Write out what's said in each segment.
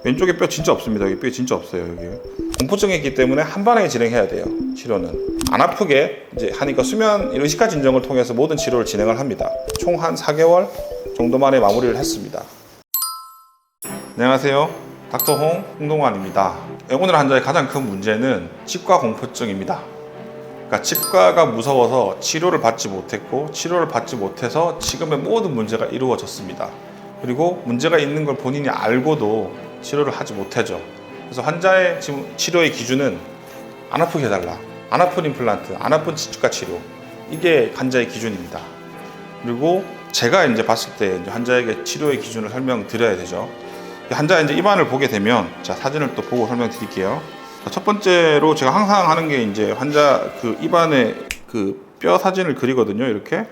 왼쪽에 뼈 진짜 없습니다. 여기 뼈 진짜 없어요. 여기 공포증이 있기 때문에 한 번에 진행해야 돼요. 치료는 안 아프게 이제 하니까 수면 의식화 진정을 통해서 모든 치료를 진행을 합니다. 총 한 4개월 정도 만에 마무리를 했습니다. 안녕하세요, 닥터홍 홍동환입니다. 오늘 환자의 가장 큰 문제는 치과 공포증입니다. 그러니까 치과가 무서워서 치료를 받지 못했고, 치료를 받지 못해서 지금의 모든 문제가 이루어졌습니다. 그리고 문제가 있는 걸 본인이 알고도 치료를 하지 못하죠. 그래서 환자의 지금 치료의 기준은 안 아프게 해달라, 안 아픈 임플란트, 안 아픈 치과 치료, 이게 환자의 기준입니다. 그리고 제가 이제 봤을 때 이제 환자에게 치료의 기준을 설명드려야 되죠. 환자의 이제 입안을 보게 되면, 자, 사진을 또 보고 설명드릴게요. 첫 번째로 제가 항상 하는 게 이제 환자 그 입안에 그 뼈 사진을 그리거든요. 이렇게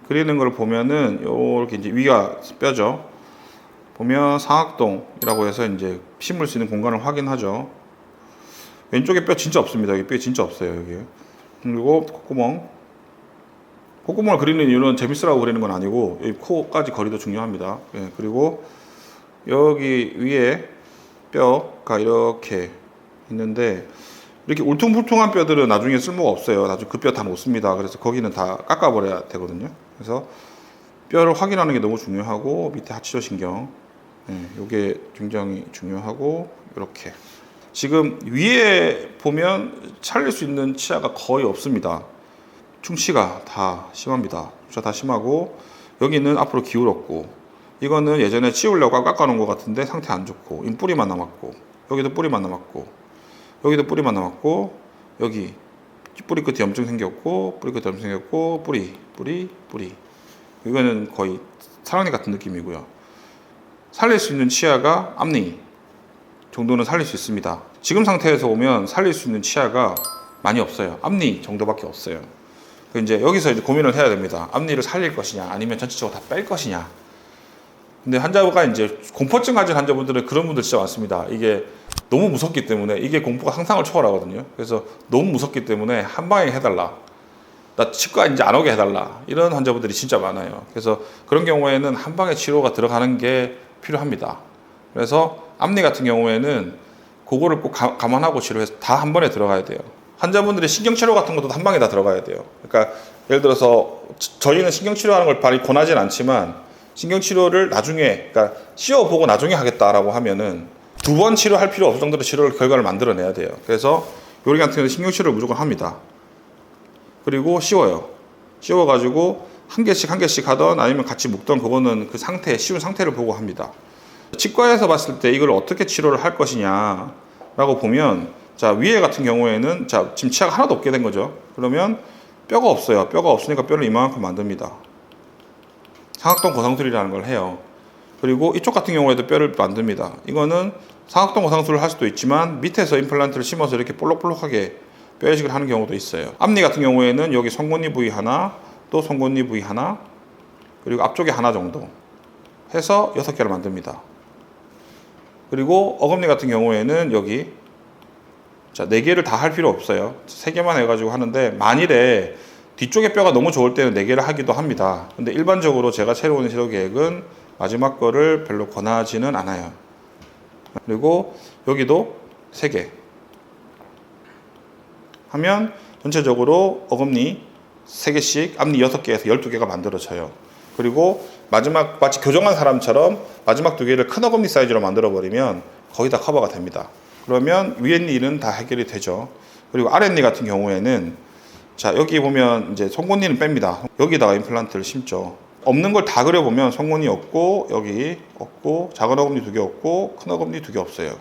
그리는 걸 보면은 이렇게 이제 위가 뼈죠. 보면 상악동이라고 해서 이제 심을 수 있는 공간을 확인하죠. 왼쪽에 뼈 진짜 없습니다. 여기 뼈 진짜 없어요. 여기. 그리고 콧구멍을 그리는 이유는 재밌으라고 그리는 건 아니고, 여기 코까지 거리도 중요합니다. 예, 그리고 여기 위에 뼈가 이렇게 있는데, 이렇게 울퉁불퉁한 뼈들은 나중에 쓸모가 없어요. 나중에 그 뼈 다 놓습니다. 그래서 거기는 다 깎아버려야 되거든요. 그래서 뼈를 확인하는 게 너무 중요하고, 밑에 하치조신경, 이게 굉장히 중요하고, 이렇게 지금 위에 보면 살릴 수 있는 치아가 거의 없습니다. 충치가 다 심합니다. 충치가 다 심하고, 여기는 앞으로 기울었고, 이거는 예전에 치우려고 깎아놓은 것 같은데 상태 안 좋고, 뿌리만 남았고, 여기도 뿌리만 남았고, 여기도 뿌리만 남았고, 여기 뿌리 끝에 염증 생겼고, 뿌리 끝에 염증 생겼고, 뿌리. 이거는 거의 사랑니 같은 느낌이고요. 살릴 수 있는 치아가 앞니 정도는 살릴 수 있습니다. 지금 상태에서 오면 살릴 수 있는 치아가 많이 없어요. 앞니 정도밖에 없어요. 이제 여기서 이제 고민을 해야 됩니다. 앞니를 살릴 것이냐, 아니면 전체적으로 다 뺄 것이냐. 근데 환자가 이제 공포증 가진 환자분들은 그런 분들 진짜 많습니다. 이게 너무 무섭기 때문에, 이게 공포가 상상을 초월하거든요. 그래서 너무 무섭기 때문에 한 방에 해달라, 나 치과 이제 안 오게 해달라, 이런 환자분들이 진짜 많아요. 그래서 그런 경우에는 한 방에 치료가 들어가는 게 필요합니다. 그래서 앞니 같은 경우에는 그거를 꼭 감안하고 치료해서 다 한 번에 들어가야 돼요. 환자분들이 신경치료 같은 것도 한 방에 다 들어가야 돼요. 그러니까 예를 들어서 저희는 신경치료하는 걸 많이 권하진 않지만, 신경치료를 나중에, 그러니까 씌워보고 나중에 하겠다라고 하면은 2번 치료할 필요 없을 정도로 치료 결과를 만들어내야 돼요. 그래서 요리 같은 경우는 신경치료를 무조건 합니다. 그리고 씌워가지고 한 개씩 하던, 아니면 같이 묶던, 그거는 그 상태, 씌운 상태를 보고 합니다. 치과에서 봤을 때 이걸 어떻게 치료를 할 것이냐라고 보면, 자, 위에 같은 경우에는, 자, 지금 치아가 하나도 없게 된 거죠. 그러면 뼈가 없어요. 뼈가 없으니까 뼈를 이만큼 만듭니다. 상악동 고상술이라는 걸 해요. 그리고 이쪽 같은 경우에도 뼈를 만듭니다. 이거는 상악동 고상술을 할 수도 있지만, 밑에서 임플란트를 심어서 이렇게 볼록볼록하게 뼈 이식을 하는 경우도 있어요. 앞니 같은 경우에는 여기 송곳니 부위 하나, 또 송곳니 부위 하나, 그리고 앞쪽에 하나 정도 해서 6개를 만듭니다. 그리고 어금니 같은 경우에는 여기, 자, 4개를 다 할 필요 없어요. 3개만 해가지고 하는데, 만일에 뒤쪽에 뼈가 너무 좋을 때는 4개를 하기도 합니다. 근데 일반적으로 제가 세우는 치료 계획은 마지막 거를 별로 권하지는 않아요. 그리고 여기도 3개 하면 전체적으로 어금니 3개씩, 앞니 6개에서 12개가 만들어져요. 그리고 마지막, 마치 교정한 사람처럼 마지막 2개를 큰 어금니 사이즈로 만들어버리면 거의 다 커버가 됩니다. 그러면 위엔니는 다 해결이 되죠. 그리고 아랫니 같은 경우에는, 자, 여기 보면 이제 송곳니는 뺍니다. 여기다가 임플란트를 심죠. 없는 걸 다 그려보면 송곳니 없고, 여기 없고, 작은 어금니 2개 없고, 큰 어금니 2개 없어요.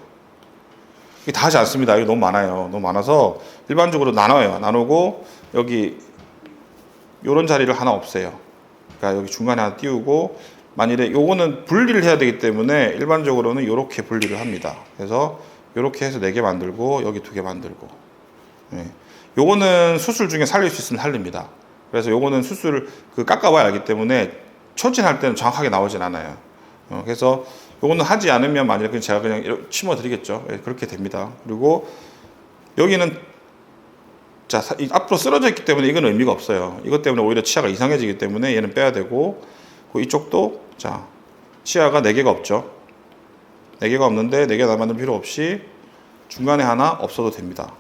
이게 다 하지 않습니다. 이게 너무 많아요. 너무 많아서 일반적으로 나눠요. 나누고 여기 요런 자리를 하나 없애요. 그러니까 여기 중간에 하나 띄우고, 만일에 요거는 분리를 해야 되기 때문에 일반적으로는 요렇게 분리를 합니다. 그래서 요렇게 해서 4개 만들고, 여기 2개 만들고. 네. 요거는 수술 중에 살릴 수 있으면 살립니다. 그래서 요거는 수술을 깎아봐야 알기 때문에 초진할 때는 정확하게 나오진 않아요. 그래서 요거는 하지 않으면, 만약에 제가 그냥 심어 드리겠죠. 네, 그렇게 됩니다. 그리고 여기는, 자, 앞으로 쓰러져 있기 때문에 이건 의미가 없어요. 이것 때문에 오히려 치아가 이상해지기 때문에 얘는 빼야 되고, 이쪽도, 자, 치아가 4개가 없죠. 4개가 없는데 4개 만들 필요 없이 중간에 하나 없어도 됩니다.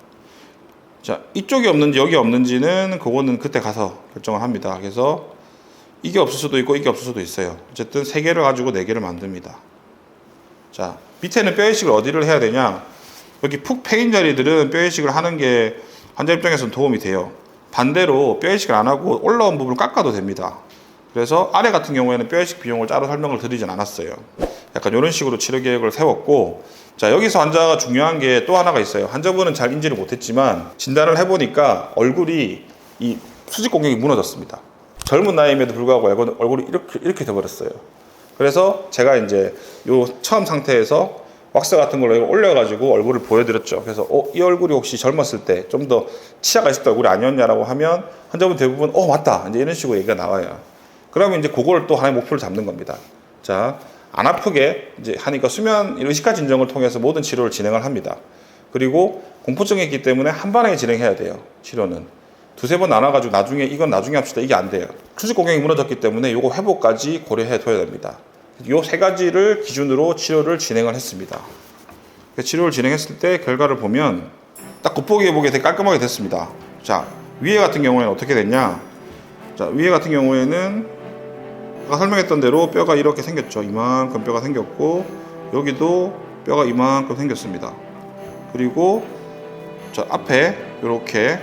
자, 이쪽이 없는지 여기 없는지는 그거는 그때 가서 결정을 합니다. 그래서 이게 없을 수도 있고 이게 없을 수도 있어요. 어쨌든 3개를 가지고 4개를 만듭니다. 자, 밑에는 뼈 이식을 어디를 해야 되냐? 여기 푹 패인 자리들은 뼈 이식을 하는 게 환자 입장에서는 도움이 돼요. 반대로 뼈 이식을 안 하고 올라온 부분을 깎아도 됩니다. 그래서 아래 같은 경우에는 뼈 이식 비용을 따로 설명을 드리진 않았어요. 약간 이런 식으로 치료 계획을 세웠고, 자, 여기서 환자가 중요한 게 또 하나가 있어요. 환자분은 잘 인지를 못했지만 진단을 해보니까 얼굴이 이 수직 공격이 무너졌습니다. 젊은 나이임에도 불구하고 얼굴이 이렇게 돼버렸어요. 그래서 제가 이제 요 처음 상태에서 왁스 같은 걸로 올려가지고 얼굴을 보여드렸죠. 그래서 이 얼굴이 혹시 젊었을 때 좀 더 치아가 있을 때 얼굴이 아니었냐라고 하면 환자분 대부분 맞다 이제 이런 식으로 얘기가 나와요. 그러면 이제 그걸 또 하나의 목표를 잡는 겁니다. 자, 안 아프게 이제 하니까 수면 의식화 진정을 통해서 모든 치료를 진행을 합니다. 그리고 공포증이 있기 때문에 한 번에 진행해야 돼요. 치료는 두세 번 나눠가지고 나중에 이건 나중에 합시다 이게 안 돼요. 수직 공격이 무너졌기 때문에 요거 회복까지 고려해 둬야 됩니다. 요 3가지를 기준으로 치료를 진행을 했습니다. 치료를 진행했을 때 결과를 보면 딱 겉보기에 보기에 되게 깔끔하게 됐습니다. 자, 위에 같은 경우에는 어떻게 됐냐? 자, 위에 같은 경우에는 아까 설명했던 대로 뼈가 이렇게 생겼죠. 이만큼 뼈가 생겼고 여기도 뼈가 이만큼 생겼습니다. 그리고 저 앞에 이렇게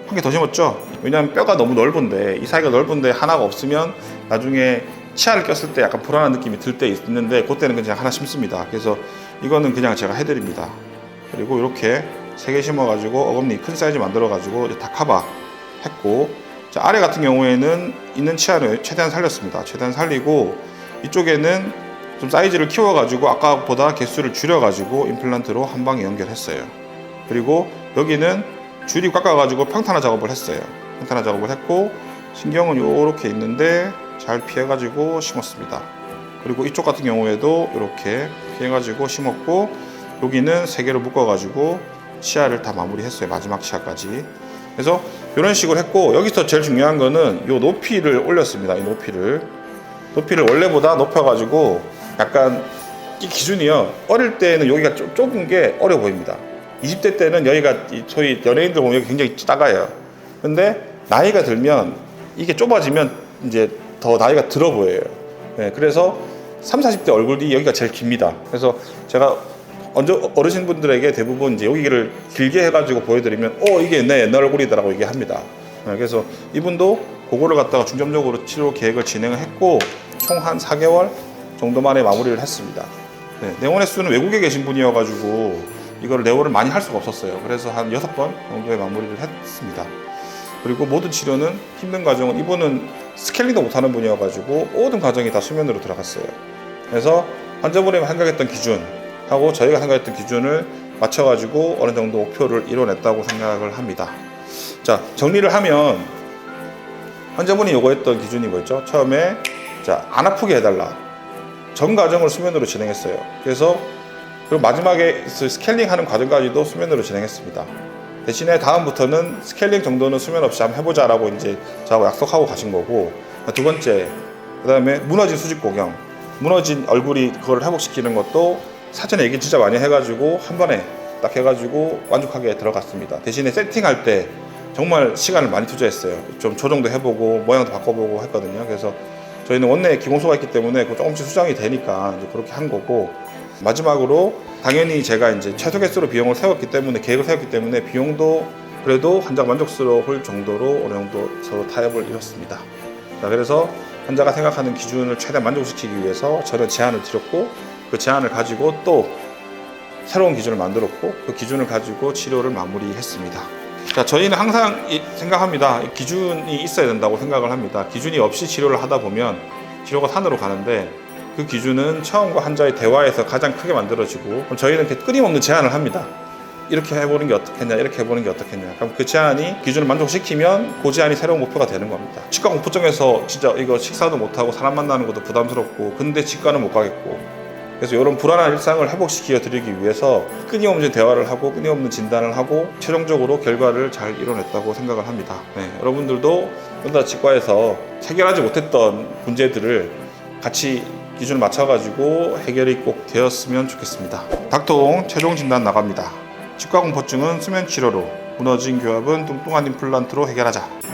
한 개 더 심었죠. 왜냐하면 뼈가 너무 넓은데 이 사이가 넓은데 하나가 없으면 나중에 치아를 꼈을 때 약간 불안한 느낌이 들 때 있는데 그때는 그냥 하나 심습니다. 그래서 이거는 그냥 제가 해드립니다. 그리고 이렇게 3개 심어가지고 어금니 큰 사이즈 만들어가지고 다 커버 했고, 자, 아래 같은 경우에는 있는 치아를 최대한 살렸습니다. 최대한 살리고 이쪽에는 좀 사이즈를 키워가지고 아까보다 개수를 줄여가지고 임플란트로 한 방에 연결했어요. 그리고 여기는 줄이 깎아가지고 평탄화 작업을 했어요. 평탄화 작업을 했고 신경은 이렇게 있는데 잘 피해가지고 심었습니다. 그리고 이쪽 같은 경우에도 이렇게 피해가지고 심었고 여기는 3개로 묶어가지고 치아를 다 마무리했어요. 마지막 치아까지. 그래서 이런 식으로 했고 여기서 제일 중요한 거는 이 높이를 올렸습니다. 이 높이를 원래보다 높여가지고 약간 이 기준이요. 어릴 때는 여기가 좁은 게 어려 보입니다. 20대 때는 여기가 소위 연예인들 보면 여기 굉장히 작아요. 근데 나이가 들면 이게 좁아지면 이제 더 나이가 들어 보여요. 네, 그래서 30, 40대 얼굴이 여기가 제일 깁니다. 그래서 제가 어르신분들에게 대부분 이제 여기를 길게 해가지고 보여드리면 이게 내 옛날 얼굴이다라고 얘기합니다. 네, 그래서 이분도 그거를 갖다가 중점적으로 치료 계획을 진행을 했고 총 한 4개월 정도 만에 마무리를 했습니다. 네, 내원 횟수는 외국에 계신 분이어가지고 이걸 내원을 많이 할 수가 없었어요. 그래서 한 6번 정도의 마무리를 했습니다. 그리고 모든 치료는 힘든 과정은 이분은 스케일링도 못하는 분이어가지고 모든 과정이 다 수면으로 들어갔어요. 그래서 환자분이 생각했던 기준하고 저희가 생각했던 기준을 맞춰가지고 어느 정도 목표를 이뤄냈다고 생각을 합니다. 자, 정리를 하면 환자분이 요구했던 기준이 뭐였죠? 처음에 자, 안 아프게 해달라. 전 과정을 수면으로 진행했어요. 그래서 그리고 마지막에 스케일링 하는 과정까지도 수면으로 진행했습니다. 대신에 다음부터는 스케일링 정도는 수면 없이 한번 해보자라고 이제 저하고 약속하고 가신 거고, 두 번째, 그 다음에 무너진 수직 고경, 무너진 얼굴이 그걸 회복시키는 것도 사전에 얘기 진짜 많이 해가지고 한 번에 딱 해가지고 만족하게 들어갔습니다. 대신에 세팅할 때 정말 시간을 많이 투자했어요. 좀 조정도 해보고 모양도 바꿔보고 했거든요. 그래서 저희는 원내에 기공소가 있기 때문에 조금씩 수정이 되니까 이제 그렇게 한 거고, 마지막으로 당연히 제가 이제 최소 개수로 비용을 세웠기 때문에 계획을 세웠기 때문에 비용도 그래도 환자가 만족스러울 정도로 어느 정도 서로 타협을 이뤘습니다. 자, 그래서 환자가 생각하는 기준을 최대한 만족시키기 위해서 저는 제안을 드렸고 그 제안을 가지고 또 새로운 기준을 만들었고 그 기준을 가지고 치료를 마무리했습니다. 자, 저희는 항상 생각합니다. 기준이 있어야 된다고 생각을 합니다. 기준이 없이 치료를 하다 보면 치료가 산으로 가는데 그 기준은 처음과 환자의 대화에서 가장 크게 만들어지고 그럼 저희는 이렇게 끊임없는 제안을 합니다. 이렇게 해보는 게 어떻겠냐, 이렇게 해보는 게 어떻겠냐. 그럼 그 제안이 기준을 만족시키면 그 제안이 새로운 목표가 되는 겁니다. 치과 공포증에서 진짜 이거 식사도 못하고 사람 만나는 것도 부담스럽고 근데 치과는 못 가겠고 그래서 이런 불안한 일상을 회복시켜 드리기 위해서 끊임없는 대화를 하고 끊임없는 진단을 하고 최종적으로 결과를 잘 이뤄냈다고 생각을 합니다. 네, 여러분들도 온다 치과에서 해결하지 못했던 문제들을 같이 기준을 맞춰가지고 해결이 꼭 되었으면 좋겠습니다. 닭통 최종 진단 나갑니다. 치과 공포증은 수면 치료로, 무너진 교합은 뚱뚱한 임플란트로 해결하자.